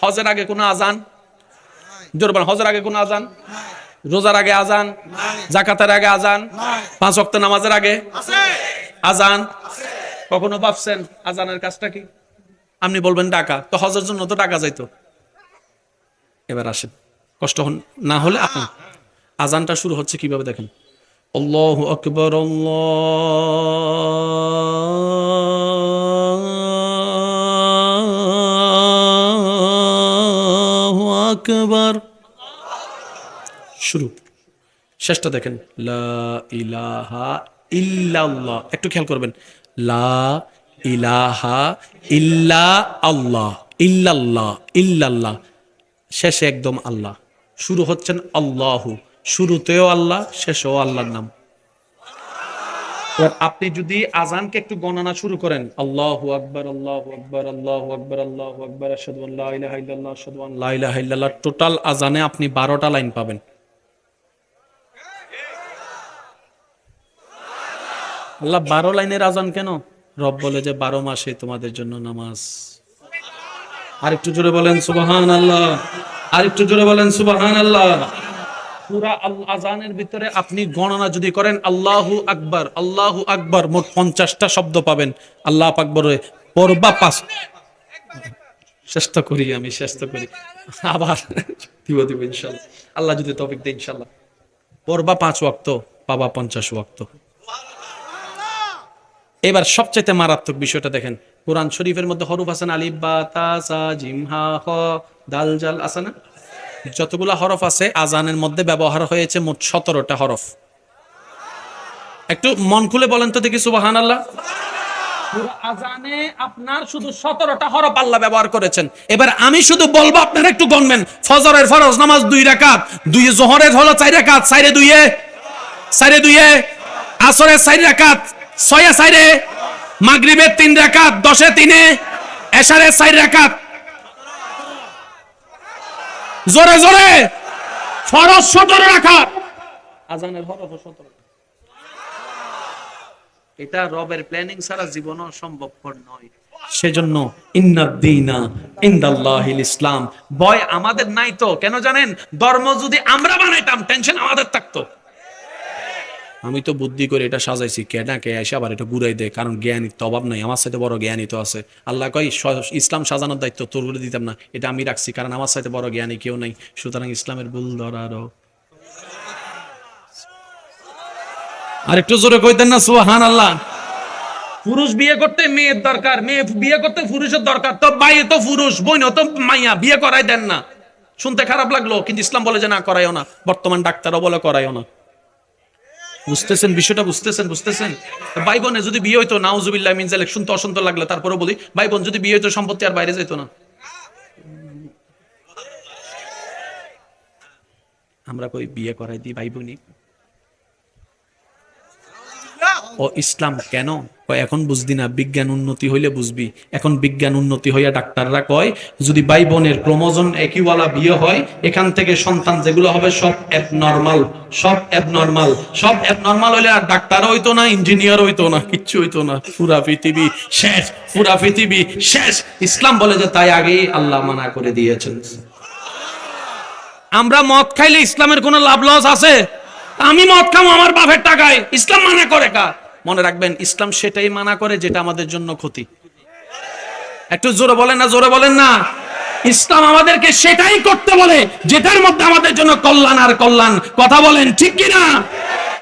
হজের আগে কোনো আজান? জোরে বলেন, হজের আগে কোনো আজান? রোজার আগে আজান? যাকাতের আগে আজান? 5 ওয়াক্ত নামাজের আগে আজান? কখনো ভাবছেন আজানের কাজটা কি? আপনি বলবেন টাকা, তো হজের জন্য তো টাকা যাইতো। এবার আসেন, কষ্ট না হলে আপনি আজানটা শুরু হচ্ছে কিভাবে দেখেন। আল্লাহু আকবার, আল্লাহু আকবার, শুরু। শেষটা দেখেন, লা ইলাহা ইল্লাল্লাহ। একটু খেয়াল করবেন, লা ইলাহা ইল্লা আল্লাহ, ইল্লাল্লাহ, ইল্লাল্লাহ, শেষে একদম আল্লাহ। শুরু হচ্ছেন আল্লাহু, শুরুতেও আল্লাহ, শেষেও আল্লাহর নাম। আপনি যদি আজানকে একটু গণনা শুরু করেন, আল্লাহু আকবার, আল্লাহু আকবার, আল্লাহু আকবার, আল্লাহু আকবার, আশহাদু আল্লা ইলাহা ইল্লাল্লাহ, আশহাদু আন্না লা ইলাহা ইল্লাল্লাহ, টোটাল আজানে আপনি 12টা লাইন পাবেন। আল্লাহ 12 লাইনের আজান কেন? রব বলে যে 12 মাসে তোমাদের জন্য নামাজ। আরেকটু জোরে বলেন সুবহানাল্লাহ, আরেকটু জোরে বলেন সুবহানাল্লাহ। পুরা আজানের ভিতরে আপনি গণনা যদি করেন, আল্লাহু আকবার, আল্লাহু আকবার, মোট 50টা শব্দ পাবেন। আল্লাহ আকবরে পড়বা 5, চেষ্টা করি, আমি চেষ্টা করি, আবার দিব ইনশাআল্লাহ, আল্লাহ যদি তৌফিক দেয় ইনশাআল্লাহ। পড়বা 5 ওয়াক্ত, পাবা 50 ওয়াক্ত। এবার সবচেয়ে মারাত্মক বিষয়টা দেখেন, কোরআন শরীফের মধ্যে হরফ আছে না, আলিফ বা তা সা জিম হা খ দাল জাল আছে না? যতগুলা হরফ আছে আজানের মধ্যে ব্যবহার হয়েছে মোট 17টা হরফ। একটু মন খুলে বলেন তো দেখি সুবহানাল্লাহ। পুরো আজানে আপনার শুধু 17টা হরফ আল্লাহ ব্যবহার করেছেন। এবার আমি শুধু বলবো, আপনারা একটু গণবেন। ফজরের ফরজ নামাজ 2 রাকাত, 2 যোহরের হলো 4 রাকাত, 4 এ 2 এ 4 এ 2 এ, আসরের 4 রাকাত 6 এ 4 এ, মাগরিবের 3 রাকাত 10 এ 3 এ, এশারের 4 রাকাত, জোরে জোরে, ফরজ 17 রাকাত, আজানের হরফ 17। এটা রবের প্ল্যানিং ছাড়া জীবনও সম্ভবপর নয়। সেজন্য ইন্নাদ-দীনা ইনদাল্লাহিল ইসলাম। ভয় আমাদের নাই তো কেন জানেন? ধর্ম যদি আমরা বানাইতাম টেনশন আমাদের থাকতো। আমি তো বুদ্ধি করে এটা সাজাইছি, কেনা কে এসে আবার এটা ঘুরাই দেয়, কারণ জ্ঞানীর তো অভাব নাই, আমার সাথে বড় জ্ঞানী তো আছে। আল্লাহ কয় ইসলাম সাজানোর দায়িত্ব তোর করে দিতাম না, এটা আমি রাখছি, কারণ আমার সাথে বড় জ্ঞানী কেউ নাই। সুতরাং ইসলামের ভুল ধরারও আর একটু জোরে কইতেন না সুবহানাল্লাহ। পুরুষ বিয়ে করতে মেয়ের দরকার, মেয়ে বিয়ে করতে পুরুষের দরকার, তো ভাই তো পুরুষ, বোন তো মাইয়া, বিয়ে করাই দেন না। শুনতে খারাপ লাগলো, কিন্তু ইসলাম বলে যে না, করাইও না। বর্তমান ডাক্তারও বলে করাইও না। বুঝতেছেন বিষয়টা? বুঝতেছেন? ভাই বোনে যদি বিয়ে হইতো, নাউজুবিল্লাহ মিন যালিক, শুনতে অসন্ত লাগলে তারপরে বলি, ভাই বোন যদি বিয়ে হইতো সম্পত্তি আর বাইরে যেত না। আমরা কই বিয়ে করাই দিই ভাই বোনই। ও ইসলাম কেন এখন বুঝদি না? বিজ্ঞান উন্নতি হইলে বুঝবি। এখন বিজ্ঞান উন্নতি হইয়া ডাক্তাররা কয়, যদি ভাই বোনের ক্রোমোজোম একইওয়ালা বিয়ে হয়, এখান থেকে সন্তান যেগুলো হবে সব অ্যাবনরমাল, সব অ্যাবনরমাল, সব অ্যাবনরমাল হইলে আর ডাক্তার হইতো না, ইঞ্জিনিয়ার হইতো না, কিচ্ছু হইতো না, পুরা পৃথিবী শেষ, পুরা পৃথিবী শেষ। ইসলাম বলে যে তাই আগেই আল্লাহ মানা করে দিয়েছেন। আমরা মদ খাইলে ইসলামের কোনো লাভ লস আছে? আমি মদ খাবো আমার বাপের টাকায়, ইসলাম মানা করে কা? মনে রাখবেন, ইসলাম সেটাই মানা করে যেটা আমাদের জন্য ক্ষতি। একটু জোরে বলেন না, জোরে বলেন না। ইসলাম আমাদেরকে সেটাই করতে বলে যেটার মধ্যে আমাদের জন্য কল্যাণ আর কল্যাণ। কথা বলেন ঠিক কিনা?